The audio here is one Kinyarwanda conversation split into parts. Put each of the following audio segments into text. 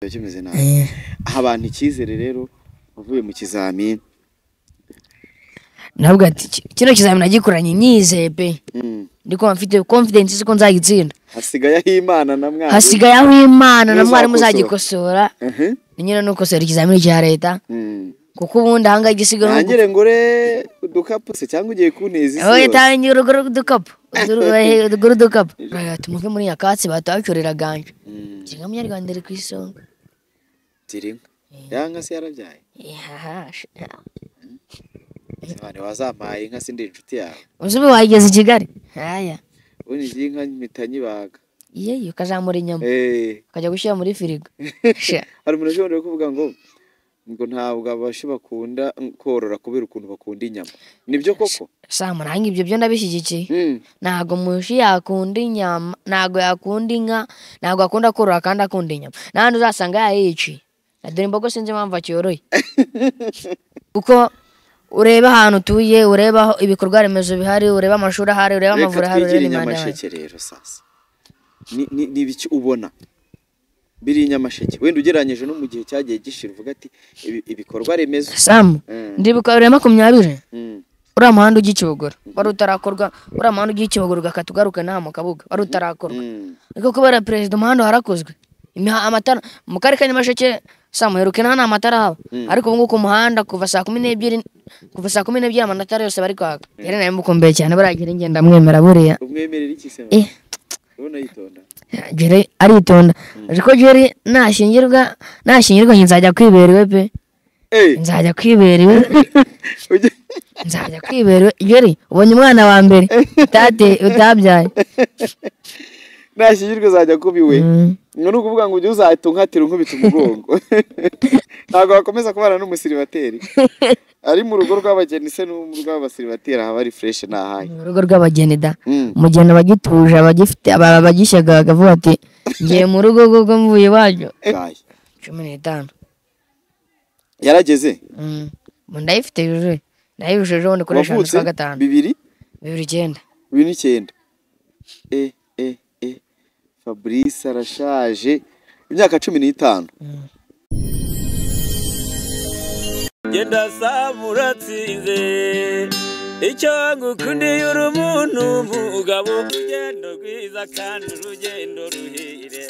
kimeze nabi abantu ikizere rero uvuye mu kizamini nabwo ati kino kizamini nagikoranye nyizeye pe ndiko mfite confidence ko nzagitsinda hasigaye Imana na mwari hasigaye Imana na mwari muzagikosora nyine nuko sera ikizamini cya leta kuko ubundi hanga igisiga nangire ngore udukapu se cyangwa ugiye kuneza isi oye tangira udukapu udukapu tumuke muri yakatsi batakorera ganje kinga munyarwanda ri kwisonga tiringa yanga se yarabyaye Sibane wazamaye inka sindi inshuti yawe uzubi wageze Kigali haya uni inka mitanyi baga yeyo kazamura inyama kajya gushira muri firigo hari umuntu ushobora kuvuga ngo ntabwo abashi bakunda korora kubera ukuntu bakunda inyama nibyo koko sama nange ibyo byo ndabishyigikiye ntago mushi yakunda inyama ntago yakunda inka ntago akunda korora kandi akunda inyama nandi uzasanga yayici adore imbogo sinzi impamvu akiyoroye kuko ureba ahantu tuye ureba ibikorwa remezo bihari ureba amashuri ahari ureba amavura ahari ureba inyamasheke rero sasa ni biki ubona biri inyamasheke wenda ugereranyije no mu gihe cyagiye gishira uvuga ati ibikorwa remezo Sam ndibuka ure 20 ura muhanda ugikibogora wari utarakorwa ura muhanda ugikibogora gakatugaruka nta mu kabuga wari utarakorwa niko kubera president umuhanda harakozwe amatara mu kare kanyamasheke Sam heruke nta amatara haba ariko ubu nguko umuhanda kuva saa 12 amatara yose bari kwaka yari nayo mukombe cyane baragira ngenda mwemera buriya umwemerera iki se ubona yitonda Jere aritonda ariko Jere nashingirwa nzajya kwiberewe pe nzajya kwiberewe Jere ubonye umwana wa mbere tate utabyaye nashingirwa zajya kubiwe no kuvuga ngo ujye uzatungatira unkubita umugongo ntago bakomeza kubana n'umusiribateri ari mu rugo rw'abageni se n'umurwa w'abasiribateri haba ari fresh nahaye mu rugo rw'abageni da umugeni bagituje abagifite abagishaga gavuga ati ngiye mu rugo rwo mvuye wajo 15 yarageze ndayifite yuje ndayibuje jo ndikoresha kwa gatanu 2009 Fabrice arashaje imyaka 15 Genda samuratsinze icyo ngukundiye uri umuntu mugabo ugendo rwiza kandi urugendo ruhire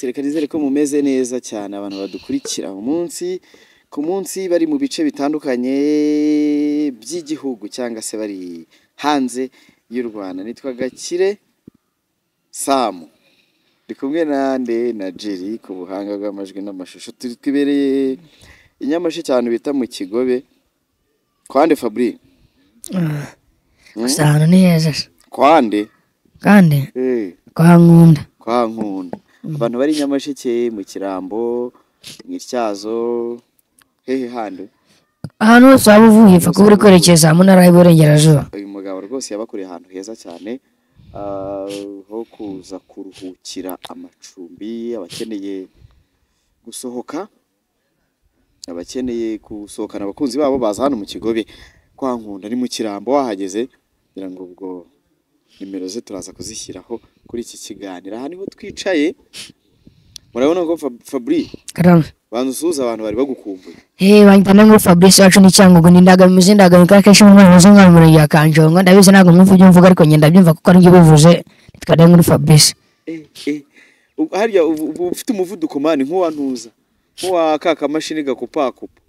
reka nizere ko mumeze neza cyane abantu badukurikira umunsi ku munsi bari mu bice bitandukanye by'igihugu cyangwa se bari hanze y'u Rwanda nitwa Gakire Sam ndi kumwe nande na Jerry ku buhanga bw'amajwi n'amashusho twibereye inyamashi cyane bita mu Kigobe kwande Fabri Sano ni heza kwande kandi kwa nkunda abantu bari inyamashike mu Kirambo mw'Ityazo hehe hande ahantu hose waba uvuye fa ko uri kwerekeza mu ntara y'Iburengerazuba uyu mugabo rwose yabakuriye ahantu heza cyane ho kuza kuruhukira amacumbi abakeneye gusohoka abakeneye gusohokana abakunzi babo baza hano mu Kigobe kwa nkunda ni mu Kirambo wahageze kugira ngo ubwo nimero ze turaza kuzishyiraho kuri iki kiganiro aha niho twicaye murabona ko Fabri karama banzuza abantu bari bagukumbuye banyitana ngo Fabrice wacu ni cyangugo n'indagamizi ndaganika mu mwana w'umwana muri ya Kanjongo ndabize nago mwumva ibyo mvuga ariko ngenda byumva kuko ari byo bivuze twade muri Fabrice hariya ufite umuvuduko mani nk'uwantuza nk'uwa kaka mashini gakupakupa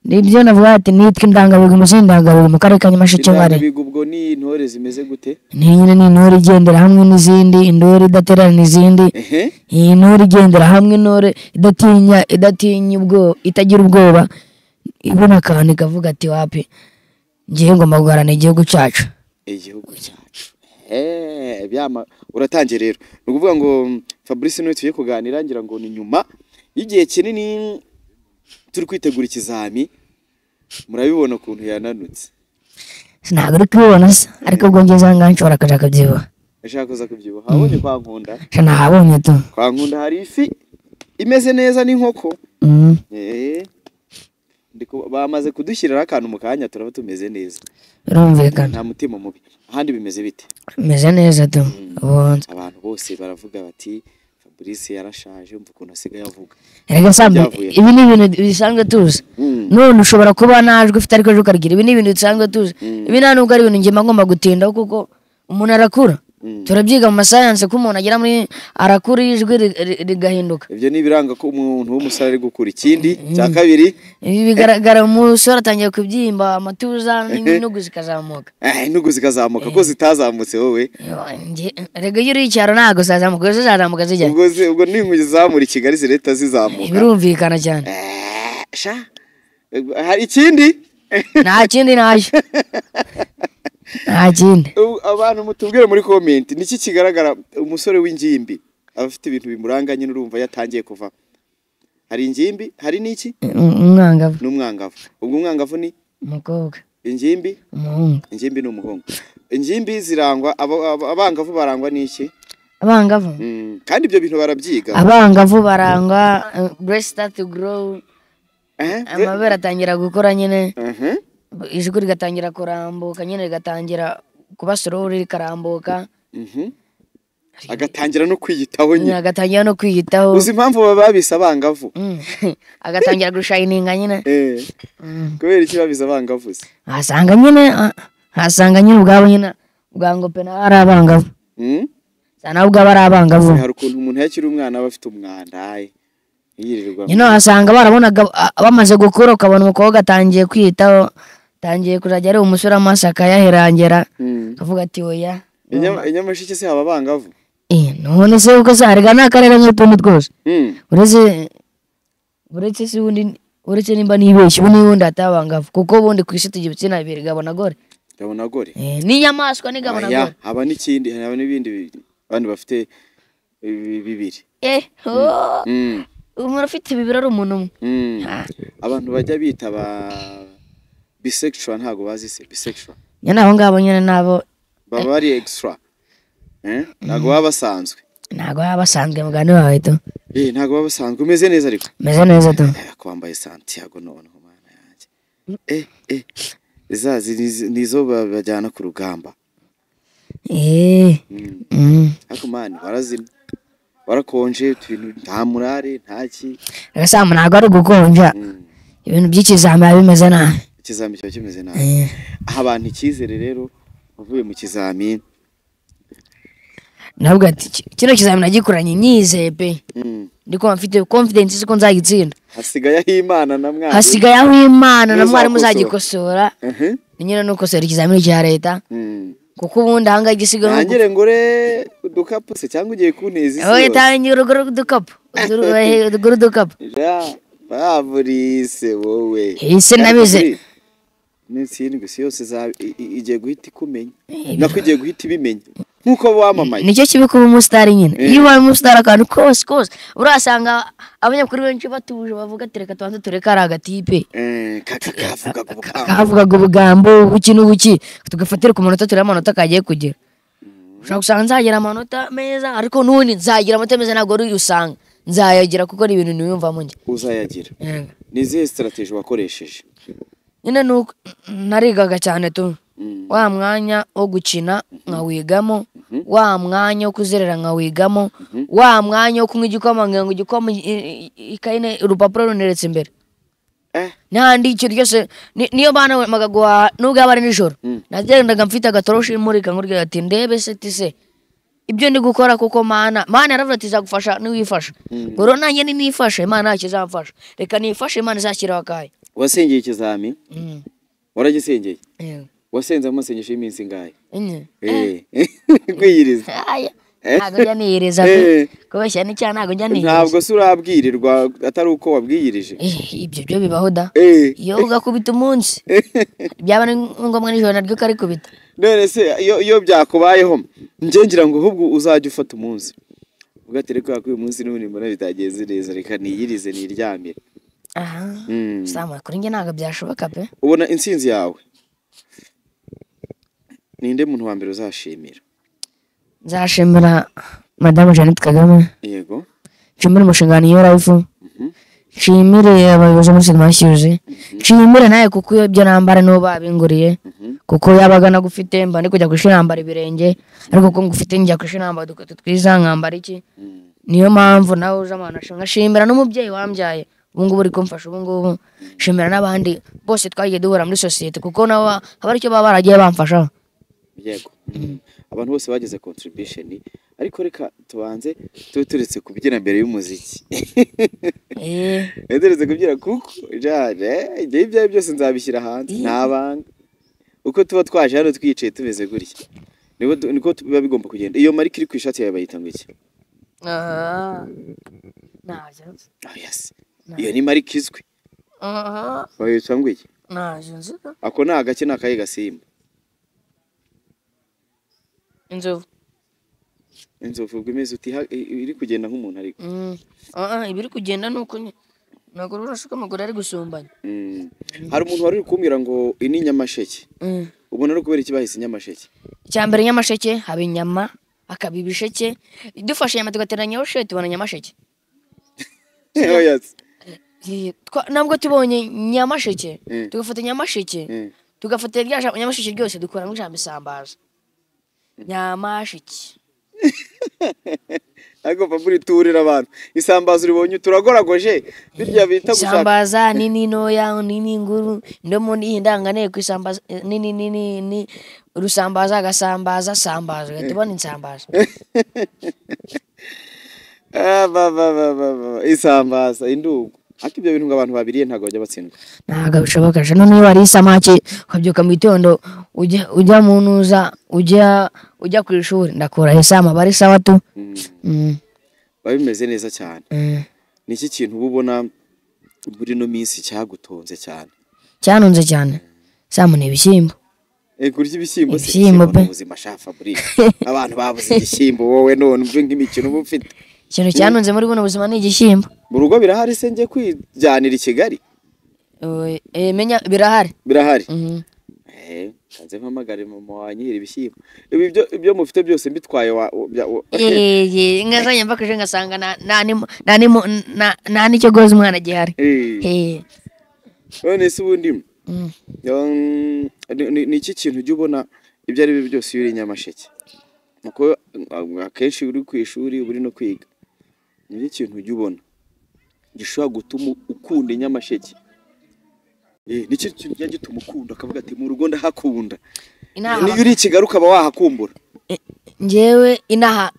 nibyo navuga ati nitwe indangabigwi muzindangabigwi mu karere ka Nyamasheke bare ubwo ni intore zimeze gute ni nyine ni intore igendera hamwe n'izindi intore idaterana n'izindi iyi ntore igendera hamwe intore idatinya ubwo itagira ubwoba ibona kandi kavuga ati wapi ngiye ngomba guharana igihugu cyacu byama uratangiye rero ni ukuvuga ngo Fabrice niwe tuye kuganira ngira ngo ni nyuma y'igihe kinini turi kwitegura ikizami murabibona ukuntu yananutse ntabwo uri kubibona se ariko ubwo ngeze aha ngaha nshobora kuja kubyibuha ashaka kuza kubyibuha habonye kwa nkunda nahabonye tu kwa nkunda hari ifi imeze neza n'inkoko bamaze kudushyirira akantu mu kanya turaba tumeze neza birumvikana nta mutima mubi ahandi bimeze bite bimeze neza tu abantu bose baravuga bati Fabrice yarashaje umva ukuntu asigaye avuga Erega Sambu ibi ni ibintu bisanzwe tuzi none ushobora kuba najwe ufite ariko ukagira ibi ni ibintu bisanzwe tuzi ibi nta nubwo ari ibintu ngema ngomba gutinda kuko umuntu arakura turabyiga mu science ko umuntu agira muri arakura ijwi rigahinduka ibyo ni biranga ko umuntu w'umusore ari gukura ikindi cya kabiri ibi bigaragara umusore atangiye kubyimba amatuza n'inugu zikazamuka inugu zikazamuka ko zitazamutse wowe rega iyo uri icyaro ntago zazamuka zizazamuka zijya ubwo n'inkugi zamura i Kigali zireta zizamuka birumvikana cyane hari ikindi nta kindi naje nta kindi abantu mutubwire muri comment niki kigaragara umusore w'ingimbi abafite ibintu bimuranga nyine urumva yatangiye kuva hari ingimbi hari niki umwangavu n'umwangavu ubwo umwangavu ni umukobwa ingimbi umuhungu ingimbi n'umuhungu ingimbi zirangwa abangavu barangwa niki abangavu kandi ibyo bintu barabyiga abangavu barangwa breast start to grow amabere atangira gukora nyine ijwi rigatangira kurambuka nyine rigatangira kuba sorori rikarambuka agatangira no kwiyitaho nyine agatangira no kwiyitaho uzi impamvu babisa abangavu agatangira gushininga nyine kubera iki babisa abangavu se hasanga nyine ubwabo nyine ubwango pe nawe ari abangavu nawe ubwabo ari abangavu hari ukuntu umuntu yakiri umwana aba afite umwanda nyine wasanga barabonaga bamaze gukura ukabona umukobwa atangiye kwiyitaho atangiye kuzajya ari umusore amaso akayaherangera akavuga ati oya inyamasheke se haba abangavu none se uko sarega n'akarere nk'utundi twose uretse se ubundi uretse nimba nibeshye ubu n'ubundi atabangavu kuko ubundi ku isi tugira ibitsina bibiri gabona gore n'inyamaswa ni gabona gore haba n'ikindi haba n'ibindi bandi bafite bibiri umuntu ufite bibiri ari umuntu umwe abantu bajya bita ba bisexual ntago bazi se bisexual nyine aho ngabo nyine nabo baba bari extra ntago baba basanzwe mugani wawe tu ntago baba basanzwe umeze neza ariko meze neza tu kwambaye Santiago none mana yanjye nizo bajyana ku rugamba ariko mani barazimye warakonje ibintu nta murare ntaki Gasamu ntago ari gukonja ibintu by'ikizami bimeze nabi ikizami cyo kimeze nabi aha abantu ikizere rero uvuye mu kizami nabwo ati kino kizami nagikuranye nyizeye pe ndiko mfite confidence ko nzagitsinda hasigaye Imana na mwarimu mwarimu uzagikosora nyine nuko sera ikizami cya leta kuko ubundi hanga igisiga ntangire ngore udukapu se cyangwa ugiye kuneza isi oye tangira uruguru udukapu Fabrice wowe ese nabize n'itsindwi si yose igiye guhita ikumenya nako igiye guhita ibimenya nkuko wamamaye nicyo kibi kuba umusitari nyine iyo ubaye umusitari akantu kose urasanga abanyakuri benshi batuje bavuga ati reka tubanze tureke ari agatipe kavugaga ubugambo buki n'ubuki tugafatira ku manota tureba amanota kagiye kugira ushobora gusanga nzagira amanota meza ariko n'ubundi nzagira amanota meza ntabwo ari usanga nzayagira kuko ari ibintu niyumvamo njye uzayagira ni izihe strategy wakoresheje nyine nuko narigaga cyane tu wa mwanya wo gukina nkawigamo wa mwanya wo kuzerera nkawigamo wa mwanya wo kunywa igikoma ngo igikoma ikayine urupapuro runeretse imbere n'ahandi icyo ryose niyo bana magaguha nubwo yaba ari nijoro nagendaga mfite agatoroshi imurika nk'uryo ati ndebe se ibyo ndi gukora kuko mana yaravuze ati izagufasha niwifasha ngo rero nanjye nifashe Imana ntacyo izamfasha reka nifashe Imana izashyiraho akaye wasengeye ikizami waragisengeye wasenze amasengesho y'iminsi ingahe kwiyiriza ntabwo njya niyiriza kubeshya n'icyaha ntabwo njya niyiriza ntabwo se urabwirirwa atari uko wabwiyirije ibyo byo bibaho da iyo ugakubita umunsi byaba ni ngombwa nijoro naryo karikubita none se iyo byakubayeho ngira ngo ahubwo uzajya ufata umunsi ugatereka ko uyu munsi n'ubundi mbona bitagenze neza reka niyirize niryamire Samu kuri njye ntabwo byashoboka pe ubona intsinzi yawe ninde muntu wa mbere uzashimira nzashimira Madame Jeannette Kagame yego nshimire umushingano iyo life nshimire abayobozi muri St Matthews nshimire nawe kuko ibyo nambara no babinguriye kuko yabaga nagufite mba ndi kujya kwishira nambara ibirenge ariko ko ngufite njya kwishira nambara dukweto twiza nkambara iki niyo mpamvu nawe uje amana ngashimira n'umubyeyi wambyaye ubu ngubu uri kumfasha ubu ngubu shimira n'abandi bose twagiye duhura muri sosiyete kuko nabo haba aricyo baba baragiye bamfasha. yego abantu bose bagize contribution ariko reka tubanze tube turetse kubyina mbere y'umuziki turetse kubyina kuko igihe ibyawe byose nzabishyira hanze ntabanga uko tuba twaje hano twicaye tumeze gutya niko biba bigomba kugenda. Iyo marike iri ku ishati yawe bayita ngo iki? Yes. Iyo ni marike izwi bayita ngo iki? Ako ni agake n'akaye gasimba. Inzovu bwimeze uti iri kugenda nk'umuntu ariko ibiri kugenda nuko nagoro urashaka amaguru ari gusumbanya. Hari umuntu wari kumbwira ngo ini nyamasheke ubona ari kubera iki bahise nyamasheke? Icyambere nyamasheke haba inyama akaba ibisheke dufashe inyama tugateranyaho shete tubona nyamasheke. Yes. Nabwo tubonye nyamasheke tugafata nyamasheke tugafata rya nyamasheke ryose dukora nk'ijambo isambaza nyamasheke. Ariko Faburi turira abantu isambaza uribonye turagoragoje birya bita gushaka isambaza nini noya nini nguru ndomo ni ndangane ku isambaza nini urusambaza gasambaza sambaza tubona insambaza isambaza indugu ati ibyo bintu abantu babiriye ntago bajya batsindwa ntago bishoboka je none wari isamaki ukabyuka mu gitondo ujya munuza ujya ku ishuri ndakora isama bari sawa tu babimeze neza cyane. Niki kintu ubona buri no minsi cyagutonze cyane? Cyanonze cyane samu ne ibishyimbo kurya ibishyimbo se mu buzima shafa buri abantu babuze igishyimbo wowe none umve nk'imikino uba ufite ikintu cyanonze muri buno buzima ni igishyimbo. Mu rugo birahari se ngiye kwijyanira i Kigali? Menya birahari kanze mpamagare mama wanyihira ibishyimbo ibyo mufite byose mbitwaye ngazanye mbakaje ngasanga nta nicyo goza umwana gihari. None se ubundi ni iki kintu ujya ubona ibyo ari byo byose iyo uri nyamasheke nuko akenshi uri ku ishuri uri no kwiga ni iki kintu ujya ubona gishobora gutuma ukunda nyamasheke? Nicyo kintu cyajya gituma ukunda akavuga ati mu rugo ndahakunda niyo uri Kigali ukaba wahakumbura? Njyewe inaha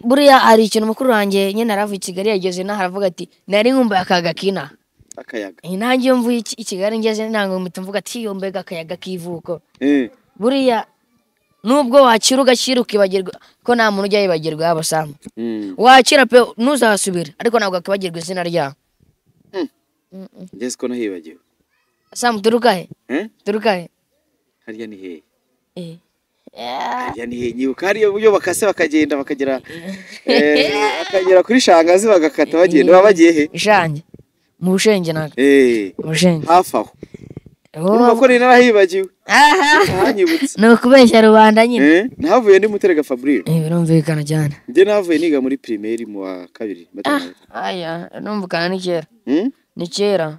buriya hari ikintu mukuru wanjye nyine aravuye i Kigali yageze inaha aravuga ati nari nkumbuye akayaga k'inaha. Akayaga nanjye iyo mvuye i Kigali ngeze ntango mpita mvuga ati iyo mbega akayaga k'ivuko. Buriya nubwo wakira ugakira ukibagirwa ko nta muntu ujya yibagirwa yabo Sam wakira pe ntuzasubira ariko ntabwo akibagirwa izina ryawe. Ngeze ko nahibagiwe Sam turukahe harya ni hehe harya ni hehe nyibuka hariyo iyo bakase bakagenda bakagera kuri Shangazi bagakata bagenda baba bagiye he? Ishange mu Bushenge naga mu Bushenge hafi aho urumva ko narahibagiwe hanyibutse no kubeshya rubanda nyine. Nahavuye ndi Muterega Fabrice birumvikana cyane njye nahavuye niga muri primaire mu wa kabiri aya numvukana ni kera ni kera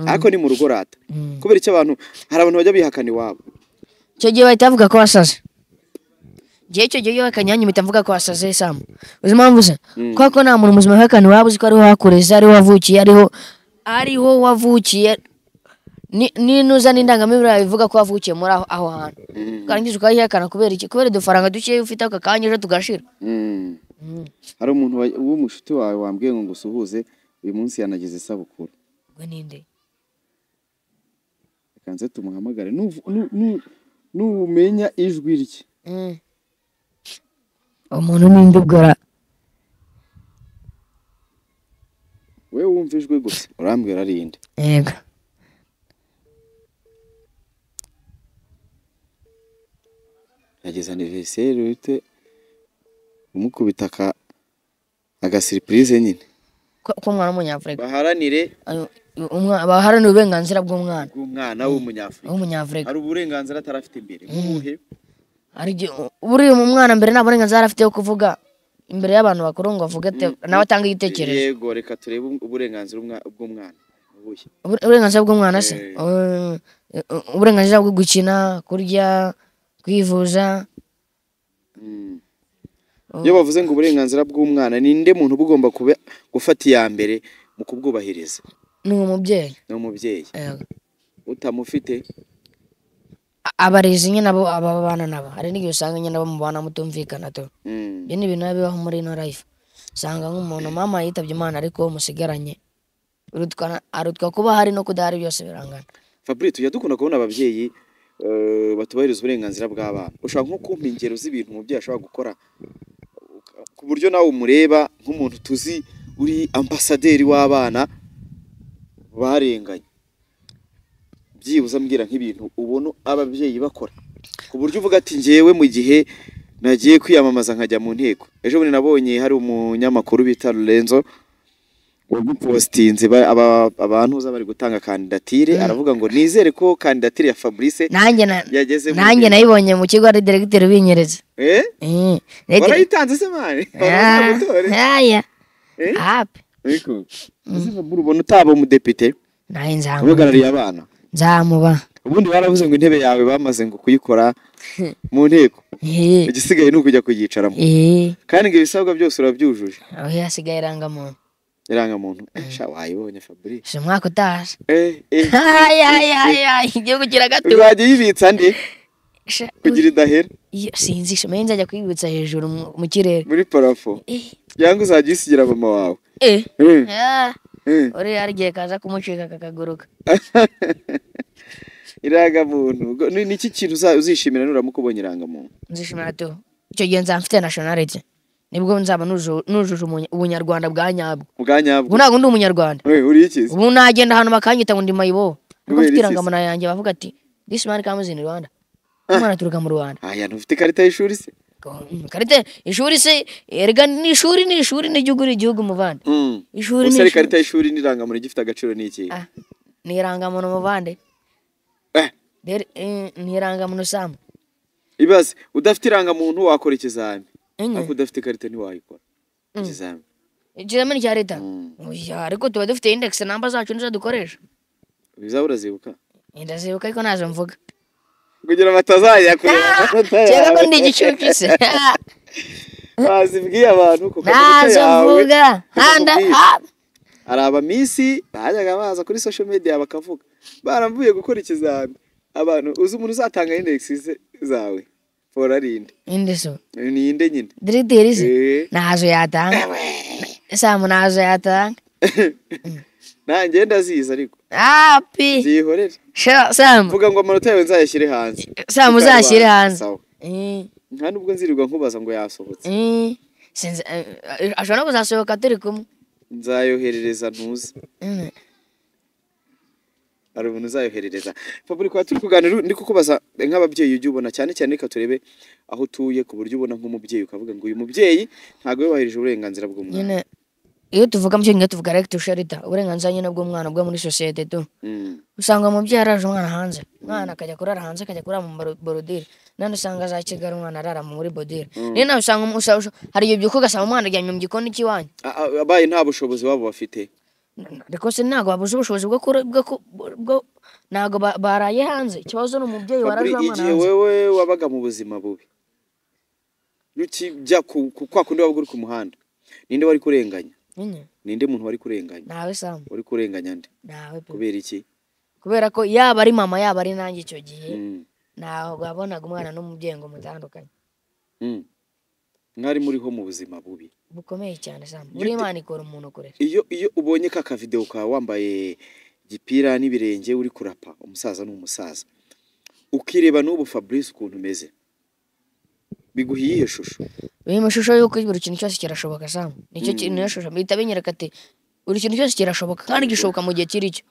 ariko ni mu rugo rata kubera icyo abantu hari abantu bajya bihakana iwabo icyo gihe bahita bavuga ko wasaze. Icyo gihe iyo bakanyanya impita mvuga ko wasaze Sam uzi impamvu se kuko nta muntu muzima wihakana iwabo uzi ko ariho wakureze ariho wavukiye ariho wavukiye ninuza n'indangamibiri bivuga ko wavukiye muri aho hantu karangiza ukayihakana kubera iki? Kubera udufaranga duke ufite aka kanya ejo tugashira. Hari umuntu w'umushuti wawe wambwiye ngo ngusuhuze uyu munsi yanagize isabukuru. Ngo ninde? Kanze tumuhamagare numenya ijwi rye. Umuntu ninde ubwora? Wewe wumva ijwi gusa urambwira ari inde? Yego. Yagize anniversaire urite umukubita aga surprise nyine ko umwana w'umunyafrika baharanire baharanire uburenganzira bw'umwana w'umunyafrika hari uburenganzira atarafite imbere nk'ubuhe ari buri umwana mbere nta burenganzira afite yo kuvuga imbere y'abantu bakuru ngo avuge nawe atanga igitekerezo. Yego reka turebe uburenganzira bw'umwana uburenganzira bw'umwana se uburenganzira bwo gukina kurya kwivuza iyo bavuze ngo uburenganzira bw'umwana ninde muntu bugomba gufata iya mbere mu kubwubahiriza? ni umubyeyi. Ni umubyeyi. Yego. Utamufite abarezi nyine nabo ababana nabo hari n'igihe usanga nyine nabo mubana mutumvikana to. Ibyo ni ibintu bibaho muri ino life. Usanga nk'umuntu mama yitabye Imana ariko musigaranye arutwa kuba hari no kudahari byose birangana. Fabrice tujya dukunda kubona ababyeyi batubahiriza uburenganzira bw'abana. Ushaka nko kumpa ingero z'ibintu umubyeyi ashobora gukora ku buryo nawe umureba nk'umuntu tuzi uri ambasaderi w'abana barenganye, byibuze ambwira nk'ibintu ubona ababyeyi bakora ku buryo uvuga ati njyewe mu gihe nagiye kwiyamamaza nkajya mu nteko. Ejo bundi nabonye hari umunyamakuru bita Lorenzo wagupostinze abantu bari gutanga kandidatire, aravuga ngo nizere ko kandidatire ya Fabrice yageze nanjye nayibonye mu kigo ari directeur binyereza. Warayitanze se mane? Aya happy ariko uziva ubona utaba umudepite naye nzamuba uhagarariye abana nzamuba. Ubundi baravuze ngo intebe yawe bamaze ngo kuyikora mu nteko, igisigaye ni ukujya kuyicaramo kandi ngo ibisabwa byose urabyujuje. Aho yasigaye irangamuntu. Irangamuntu sha wayibonye Fabrice? Si umwaka utaje. Igihugu kiragato. Uzajya yibitsa nde kugira idahera? Sinzi shamenye nzajya kwibutsa hejuru mu kirere muri parafo yanga uzajya isigira mama wawe. Uri arigiye kaza kumucika kakaguruka. Irangamuntu ni iki kintu uzishimira nuramuka ubonye irangamuntu? Nzishimira to icyo gihe nzamfite nationality nibwo nzaba nujuje ubunyarwanda bwa nyabwo. Ubu ntabwo ndi umunyarwanda. Uri iki? Ubu nagenda ahantu bakanyita ngo ndi mayibo. Mfite irangamuntu yanjye bavuga ati this man comes in Rwanda. Umwana turuka mu Rwanda. Ntufite karita y'ishuri se? Karita ishuri se erega ni ishuri n'igihugu muvande. Ishuri ni ishuri. Karita y'ishuri n'irangamuntu gifite agaciro n'iki? Ni irangamuntu muvande. Ni irangamuntu Sam. Ibaze udafite irangamuntu wakora ikizami. Ariko udafite karita ntiwayikora ikizami. Ikizami cya leta? Ariko tuba dufite index number zacu nizo dukoresha. Bizaba urazibuka? Ndazibuka ariko nazo mvuga. Kugira batazajya kureba. Cyangwa ko ndi igicucu se. Bazibwiye abantu kuko nazo mvuga. Hari abamisi bajyaga baza kuri social media bakavuga baramvuye gukora ikizami. Abantu uzi umuntu uzatanga index zawe forarinde indeso ni inde nyine directeur se nazo yatanga Sam nazo yatanga nanjye ndaziza ariko pi zihorere Sam vuga ngo amanota yawe nzayashyire hanze. Sam uzashyire hanze nta nubwo nzirirwa nkubaza ngo yasohotse. Sinzi ashobora kuzasohoka turi kumwe. Nzayoherereza ntuzi. Ari umuntu uzayoherereza. Fabrice kwa turi kuganira ndi kukubaza nk'ababyeyi ujye ubona cyane cyane reka turebe aho utuye ku buryo ubona nk'umubyeyi ukavuga ngo uyu mubyeyi ntago yubahirije uburenganzira bw'umwana. Nyine iyo tuvuga mu cyongereza tuvuga right to shelter, uburenganzira nyine bw'umwana bwo muri society tu. Usanga umubyeyi araje umwana hanze, umwana akajya kurara hanze, akajya kurara mu borodire, none usanga za Kigali umwana arara muri bodire. Ni nawe usanga hari ibyo byuko gasaba umwana ajyanye mu gikoni cy'iwanyu. Abaye nta bushobozi wabo bafite. Ariko se ntago babuze ubushobozi bwo ntago baraye hanze. Ikibazo ni umubyeyi waraje umwana hanze. Igihe wewe wabaga mu buzima bubi nukijya kwa kundi waba uri ku muhanda, ninde wari kurenganya? Ninde muntu wari kurenganya? Nawe Sam. Wari kurenganya nde? Nawe. Kubera iki? Kubera ko yaba ari mama yaba ari nanjye icyo gihe naho gabonaga umwana n'umubyeyi ngo mutandukanye. Mwari muriho mu buzima bubi bukomeye cyane Sam. Muri Imana ikora umuntu kurera. Iyo ubonye ka video ka wambaye gipira n'ibirenge uri kurapa umusaza n'umusaza ukireba n'ubu Fabrice ukuntu umeze biguhiye iyo shusho? Biri mu shusho yuko buri kintu cyose kirashoboka Sam. Nicyo kintu niyo shusho bita binyereka ati buri kintu cyose kirashoboka kandi gishoboka mu gihe kiri cyo.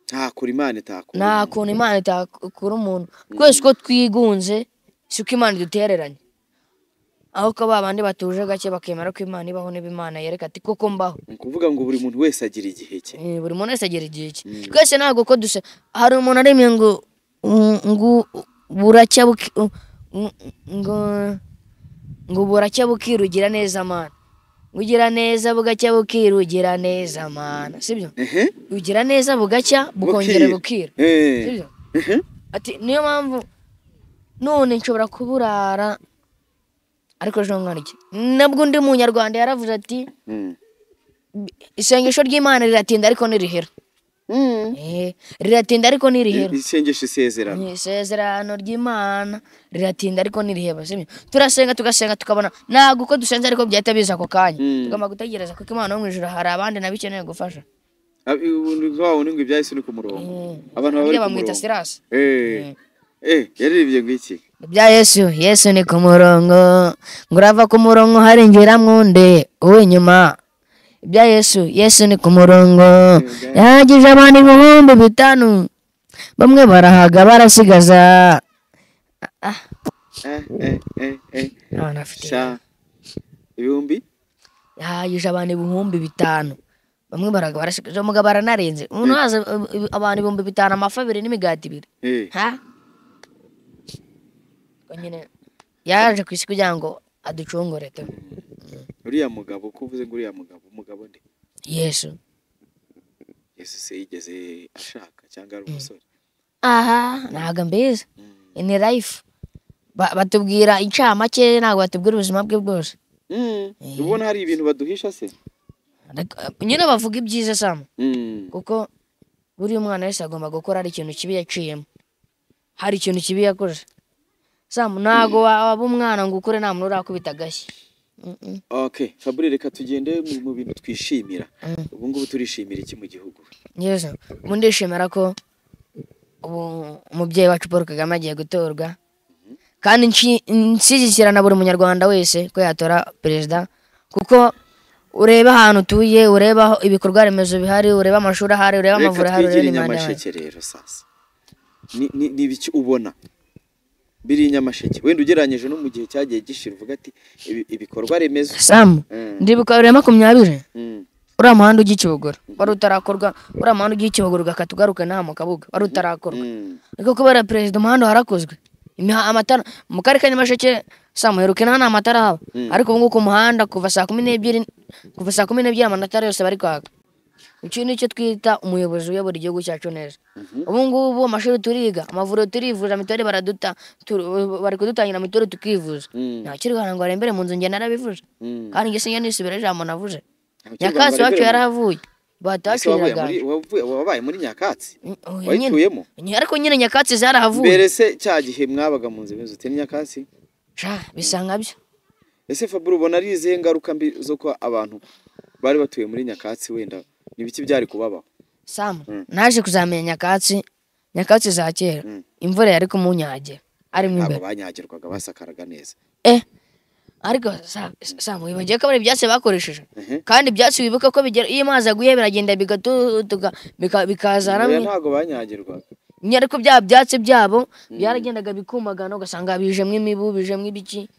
Ntakura Imana itakura. Ntakuna Imana itakura umuntu. Twese ko twigunze siko Imana idutereranye. Aho ko babandi batuje gake bakemera ko Imana ibaho n'Imana yereka ati koko mbaho. Kuvuga ngo buri muntu wese agira igihe cye. Buri muntu wese agira igihe cye. Twese ntago ko duse hari umuntu aremye ngo buracya ngo buracya bukirugira neza mana. Ugira neza bugacya bukirugira neza mana. Sibyo? Ugira neza bugacya bukongera bukira. Sibyo? Ati niyo mpamvu none nshobora kuburara ariko ejo nkora iki nabwo undi munyarwanda yaravuze ati isengesho ry'Imana riratinda ariko nirihera riratinda ariko nirihera isengesho isezerano ry'Imana riratinda ariko niriheba turasenga tugasenga tukabona ntabwo uko dusenze ariko byahita biza ako kanya tugomba gutegereza kuko Imana yo mu ijuru hari abandi nabikeneye gufasha ngaho ngo ibyahise ni ku murongo abantu bari bamwita Silas yaririmbye ngo iki ibya Yesu ni ku murongo ngo urava ku murongo harengera mwunde uw'inyuma ibya Yesu ni ku murongo yahagije abantu 5,000 bamwe barahaga barasigaza ibihumbi yahagije abantu 5,000 bamwe barahaga barasigaza umugabo aranarenze umuntu haza abantu 5,000 amafi 2 n'imigati 2 nyine yaje ku isi kugira ngo aducungure tu uriya mugabo ko uvuze ngo uriya umugabo nde Yesu se yigeze ashaka cyangwa ari umusore ntago mbizi ini life batubwira incamake ntabwo batubwira ubuzima bwe bwose ubona hari ibintu baduhisha se nyine bavuga ibyiza Sam kuko buri mwana wese agomba gukora hari ikintu kibi yaciyemo hari ikintu kibi yakoze Sam ntago waba umwana ngo ukure nta muntu urakubita agashyi Okay Fabri reka tugende mu bintu twishimira ubu ngubu turishimira iki mu gihugu Yesu ndishimira ko umubyeyi wacu Paul Kagame agiye gutorwa kandi nshyigikira na buri munyarwanda wese ko yatora perezida kuko ureba ahantu utuye ureba ibikorwa remezo bihari ureba amashuri ahari ureba amavuriro ahari ureba n'imana rero sasa ni biki ubona biri Nyamasheke wenda ugereranyije no mu gihe cyagiye gishira uvuga ati ibikorwa remezo Sam ndibuka 20 uriya muhanda ujya Kibogora wari utarakorwa uriya muhanda ujya Kibogora ugakatugaruka nta mu Kabuga wari utarakorwa ariko kubera perezida umuhanda harakozwe amatara mu karere ka Nyamasheke Sam heruke nta amatara haba ariko ubu nguko umuhanda kuva saa 12 amatara yose bari kwaka iki nicyo twita umuyobozi uyobora igihugu cyacu neza ubu ngubu amashuri turiga amavuriro turivuza mitore bari kudutangira mitore tukivuza nta kirwana ngo arembere mu nzu nge narabivuze kandi nge sinjya nisubira ijambo navuze Nyakatsi wacu yarahavuye bataciraga wabaye muri Nyakatsi wayituyemo ariko nyine Nyakatsi zarahavuye mbere se cya gihe mwabaga mu nzu bezo teni Nyakatsi bisanga byo ese Fabri ubona ari izihe ngaruka mbi zo ko abantu bari batuye muri Nyakatsi wenda nibiki byari kubabaho Sam naje kuzamenya Nyakatsi za kera imvura yari kumunyagira ari mu imbere banyagirwaga basakaraga neza ariko Sam wibagiye ko bari byase bakoresheje kandi byase wibuka ko bigera iyo amazi aguye biragenda bigatutuka bikazana ntago banyagirwaga ariko bya byatsi byabo byaragendaga bikumagana ugasanga bijemwe imibu bijemwe ibiki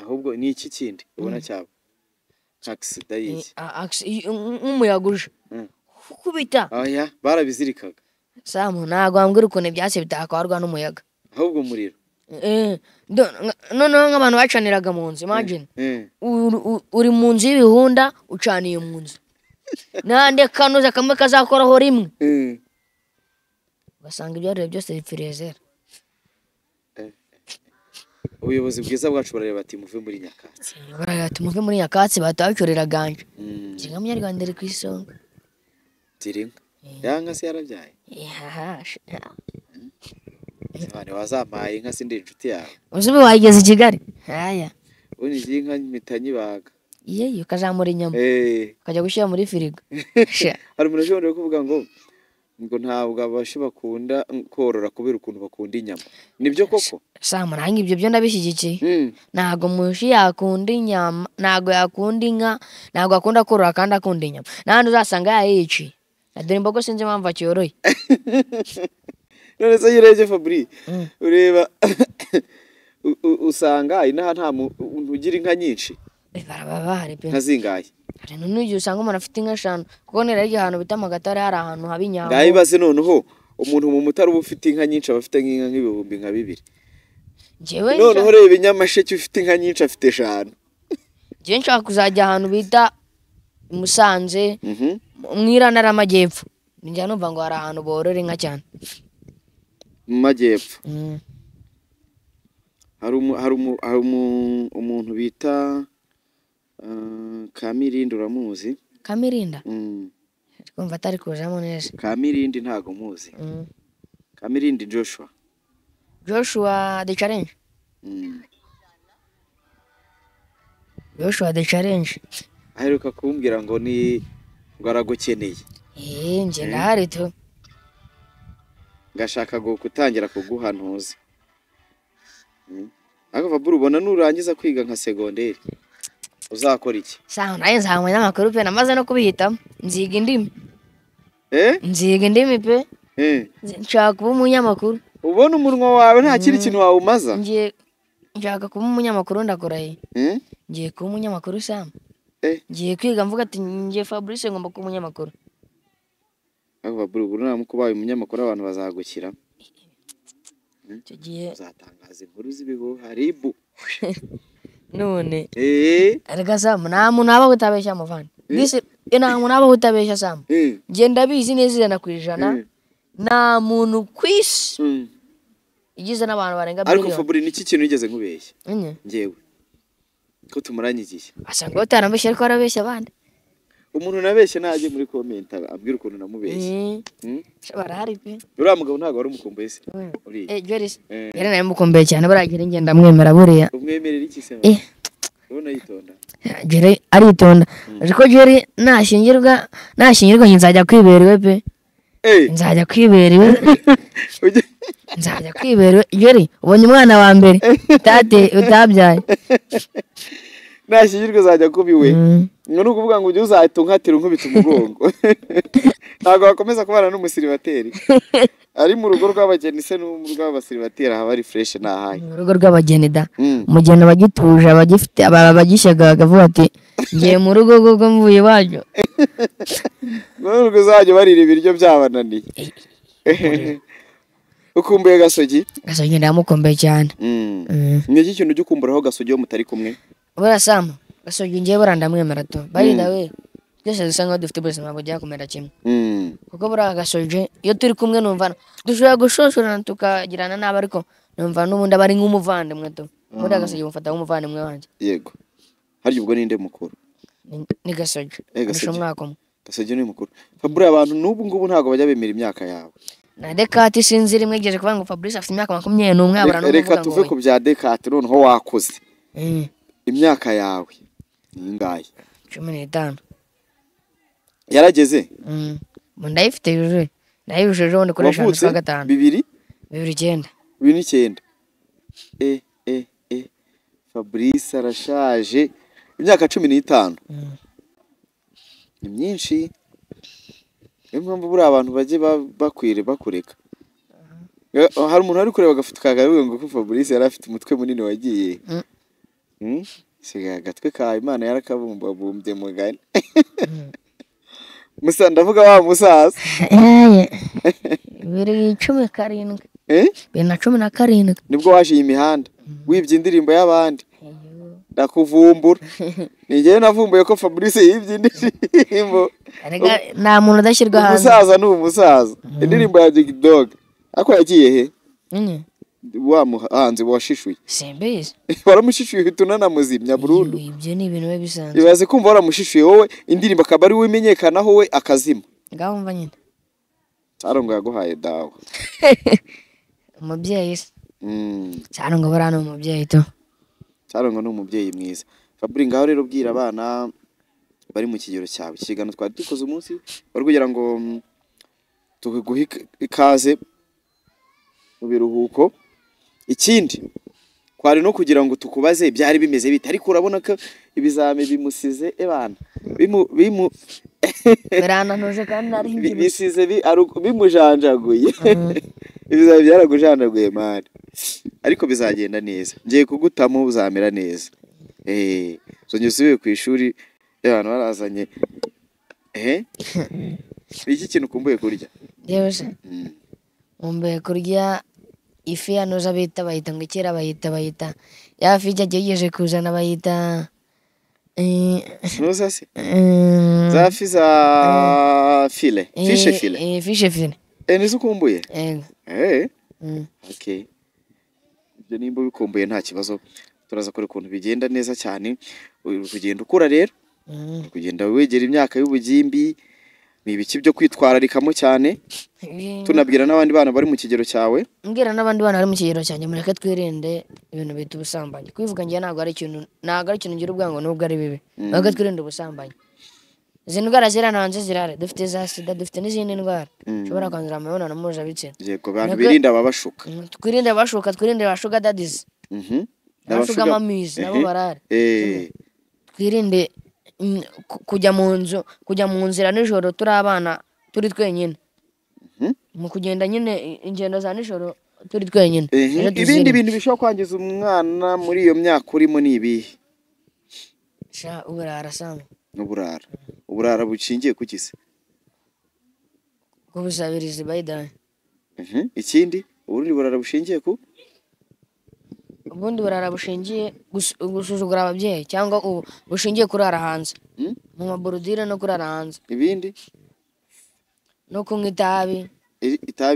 ahubwo ni iki kindi ubona cyabo umuyaga uje kubita barabizirikaga Sam ntago wambwira ukuntu ibyatsi bitakwarwa n'umuyaga ahubwo umuriro noneho nk'abantu bacaniraga mu nzu imagine uri mu nzu y'ibihunda ucaniye mu nzu nande kanuza kamwe kazakoraho rimwe ugasanga ibyarire byose bipfirezera ubuyobozi bwiza bwacu barareba ati muve muri Nyakatsi muve muri Nyakatsi batabacorera ganje kinga munyarwanda iri ku isonga tirinka yanga se yarabyaye Abana wazamaye inka sindi inshuti yawe uzubi wayigeze i Kigali uni inka mitanyi baga ukazamura inyama ukajya gushyira muri firigo hari umuntu ushobora kuvuga ngo ntabwo abashe bakunda korora kubera ukuntu bakunda inyama nibyo koko Sam nange ibyo byo ndabishyigikiye ntago mushi yakunda inyama ntago yakunda inka ntago akunda korora kandi akunda inyama nandi uzasanga yayici dore imbogo sinzi impamvu akiyoroye none se yireje Fabri ureba usanga inaha nta ugira inka nyinshi barababare pe nkazingaye hari n'ugiye usanga umuntu afite inka 5 kuko nera ari ahantu bita Magatare hari ahantu haba inyama ngayibaze noneho umuntu mu mutari uba ufite inka nyinshi abafite nk'inka nk'ibihumbi nka 2 jewe noneho reba Nyamasheke ufite inka nyinshi afite 5 jewe nshaka kuzajya ahantu bita Musanze mwirana ramajyepfo njya numva ngo hari ahantu borora inka cyane mu majyepfo hari umuntu bita Kamirindi uramuzi? Kamirinda kumva atari kujamo neza. Kamirindi ntago muzi. Kamirindi Joshua The Challenge. Joshua The Challenge. aheruka kumbwira ngo aragukeneye. Nje ndahari tu. Ngashaka gutangira kuguhanuza. Ariko Faburu ubona nurangiza kwiga nka segonderi uzakora iki? Naye nzamenya amakuru pe namaze no kubihitamo. Nziga indimi. Nziga indimi pe. Nshaka kuba umunyamakuru. Ubona umunwa wawe nta kiri kintu wawe umaza? Nshaka kuba umunyamakuru ndakora ye. Ngiye kuba umunyamakuru Sam. Ngiye kwiga mvuga ati ngiye Fabrice ngomba kuba umunyamakuru. Ariko Faburu namukubaye umunyamakuru abantu bazagukira. Tugiye uzatangaza inkuru z'ibiho haribu. None arega Sam nta muntu aba utabeshya muvandi. Bise nta muntu aba utabeshya Sam. Ngiye ndabizi neza ijana ku ijana. Nta muntu kwisi igize n'abantu barenga billion. Ariko Faburi niki kintu yigeze nkubeshya? Ngewe ko tumuranye igihe. Asanga utarambeshya ariko arabeshya abandi. Umuntu nabeshye naje muri comment abwira ukuntu namubeshye. Barahari pe. Uriya mugabo ntago wari umukumbuye se? Joris. Yari naye mukumbuye cyane baragira ingenda mwemera buriya. Umwemerera iki se? Ubona yitonda. Jere aritonda. Ariko Jere nashingirwa nzajya kwiberiwe pe. Nzajya kwiberiwe. Nzajya kwiberiwe. Jere ubonye umwana wa mbere tate utabyaye. Nashingirwa zajya kubiwe. Ngo kuvuga ngo ujye uzahita unkatira unkubita umugongo. Ntago bakomeza kubana n'umusiribateri. Ari mu rugo rw'abageni se n'urugo rw'abasiribateri haba ari fresh nahaye. Mu rugo rw'abageni da. Umugeni bagituje abagifite abagishaga agavuga ati ngiye mu rugo rwo mvuye wajo. Ngo uzajye barira ibiryo byabananiye. Ukumbuye Gasogi? Gasogi ndamukumbuye cyane. Ni iki kintu ugikumburaho Gasogi yo mutari kumwe? Bora Sam Gasogi ngiye barandamwemera to. By the way twese dusanga dufite ubuzima bujya kumera kimwe. Kuko bora Gasogi iyo turi kumwe numva dushobora gushoshorana tukagirana naba ariko numva n'ubundi abari nk'umuvandimwe to. Muri Gasogi mufata nk'umuvandimwe wanje. Yego. Hari ubwo ninde mukuru? Ni Gasogi. Gasogi ni mukuru. Fabure abantu n'ubu ngubu ntago bajya bemera imyaka yawe. Na Dekati sinzi rimwe geje kuvuga ngo Fabrice afite imyaka 21 abara no. Reka tuve ku bya Dekati noneho wakoze. Imyaka yawe ni ingahe? 15. Yarageze? Ndayifite yuje. Ndayibujije wone koresha 5. 2009. Fabrice arashaje. Imyaka 15. Ni myinshi. Impamvu buri abantu baje bakwire bakureka. Hari umuntu ari kureba agafuta kagaruye ngo ko Fabrice yari afite umutwe munini wagiye. Siga gatwe ka Imana yarakabumba bumbye mugani. Musa ndavuga wa musaza. 2017. 2017. Nibwo waje imihanda. Wibye indirimbo y'abandi. Ndakuvumbura. Nige navumbuye ko Fabrice yibye indirimbo. Arega nta muntu udashyirwa hanze. Umusaza ni umusaza. Indirimbo ya Big Dog. Ako yagiye he? Wa muhanzi washishuye. Simbizi. Waramushishuye hituna na muzimya burundu. Ibyo ni ibintu we bisanzwe. Ibaze kumva waramushishuye wowe indirimbo akaba ari wimenyekanaho we akazima. Ngaho mva nyine. Sarongo yaguhaye dawa. Umubyeyi se. Sarongo barano umubyeyi to. Sarongo ni umubyeyi mwiza. Fabri ngaho rero bwira abana bari mu kigero cyawe. Kigano twari dukoze umunsi bari kugira ngo tuguhe ikaze mu biruhuko. Ikindi kwari no kugira ngo tukubaze byari bimeze bite ariko urabona ko ibizame bimusize ebana berana noje kandi ari bisize bimujanjaguye. Ibizame byaragujanjaguye mari ariko bizagenda neza. Ngiye kugutamo uzamera neza. Zonye usubiye ku ishuri abantu barazanye iki kintu kumbuye kurya? Yose umbe kurya ifi yanoza bita bayita ngo kera bayita yafi yagiye kuzana bayita noza se zafi za file fishe file fishe file nizo kumbuye? Okay. ibyo nimba bikumbuye nta kibazo turaza kure ukuntu bigenda neza cyane uri kugenda ukura rero uri kugenda wegera imyaka y'ubugimbi ni ibiki byo kwitwararikamo cyane tunabwira n'abandi bana bari mu kigero cyawe mbwira n'abandi bana bari mu kigero cyanjye mureke twirinde ibintu bita ubusambanyi kwivuga njye ntabwo ari ikintu ngira ubwango nubwo ari bibi mureke twirinde ubusambanyi izi ndwara zirananze zirare dufite za sida dufite n'izindi ndwara ushobora kwandura imibonano mpuzabitsina yego bantu birinda ababashuka twirinde abashuka twirinde abashuga dadies abashuga mamizi nabo barare twirinde kujya mu nzira nijoro turi abana turi twenyine mu kugenda nyine ingendo za nijoro turi twenyine ibindi bintu bishobora kwangiza umwana muri iyo myaka urimo ni ibihe uburara sama uburara bushingiye ku kise kubusabiriza bayidani ikindi ubundi burara bushingiye ku ubundi burara bushingiye gusuzugura ababyeyi cyangwa bushingiye kurara hanze mu maborudire no kurara hanze ibindi no kunywa itabi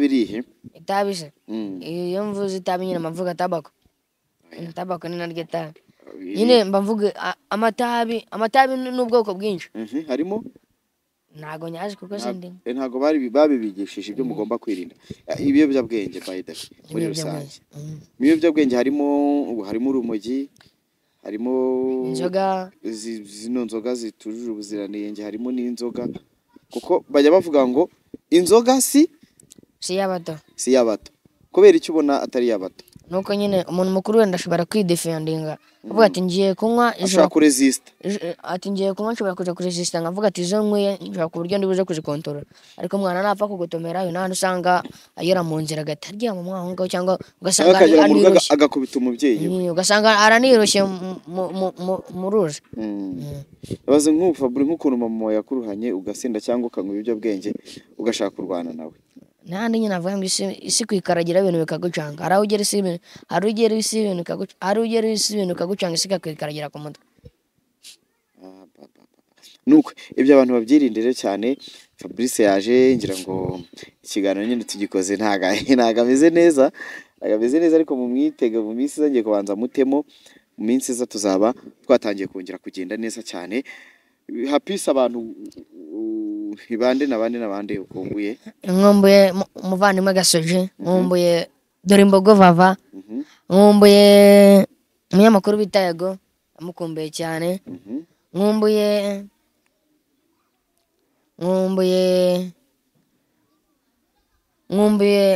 irihe itabi se iyo mvuze itabi nyine mvuga tabako ni naryo tabi nyine mvuga amatabi n'ubwoko bwinshi harimo ntago nyaje kuko sindi ntago babibigishije ibyo mugomba kwirinda ibiyobyabwenge by the muri rusange ibiyobyabwenge harimo urumogi harimo inzoga zino nzoga zitujuje ubuziranenge harimo n'inzoga kuko bajya bavuga ngo inzoga si y'abato kubera icyo ubona atari y'abato nuko nyine umuntu mukuru wenda ashobora kwidefendinga avuga ati ngiye kunywa ashobora kuresista ati ngiye kunywa nshobora kuja kuresista nkavuga ati izo nkwiye nshobora ku buryo ndibuze kuzikontorora ariko umwana napfa kugotomera uyu nahandi usanga ayora mu nzira agatarya mu mwahunga cyangwa ugasanga anirushye agakubita umubyeyi ugasanga aranirushye mu ruzi baze nk'ufaburi nk'ukuntu mama yakuruhanye ugasinda cyangwa ukanywa ibiyobyabwenge ugashaka kurwana nawe nandi nyine avuga ngo isi kwikaragira ibintu bikagucanga hari ugera isi ibintu bikagucanga isi ikakwikaragera ku mutwe nuko ibyo abantu babyirindire cyane Fabrice yaje ngira ngo ikiganiro nyine tugikoze ntago ameze neza ariko mu mwitega mu minsi zangiye kubanza mutemo mu minsi iza tuzaba twatangiye kongera kugenda neza cyane hapisi abantu n'abandi ukumbuye nkumbuye umuvandimwe Gasoje nkumbuye dore imbogo vava nkumbuye umunyamakuru bita Yago amukumbuye cyane nkumbuye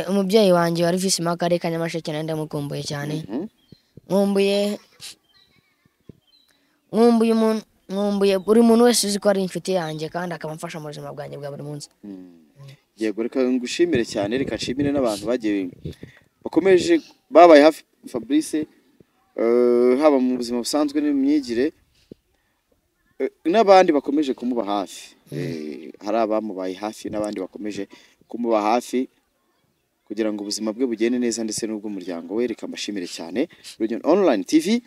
umubyeyi wanjye wari visi makare Kanyamasheke nande amukumbuye cyane nkumbuye buri muntu wese uzi ko ari inshuti yanjye kandi akamufasha mu buzima bwanjye bwa buri munsi yego reka ngushimire cyane reka nshimire n'abantu bagiye bakomeje babaye hafi Fabrice haba mu buzima busanzwe n'imyigire n'abandi bakomeje kumuba hafi hari abamubaye hafi n'abandi bakomeje kumuba hafi kugira ngo ubuzima bwe bugende neza ndetse n'ubw'umuryango we reka mbashimire cyane Radiant Online TV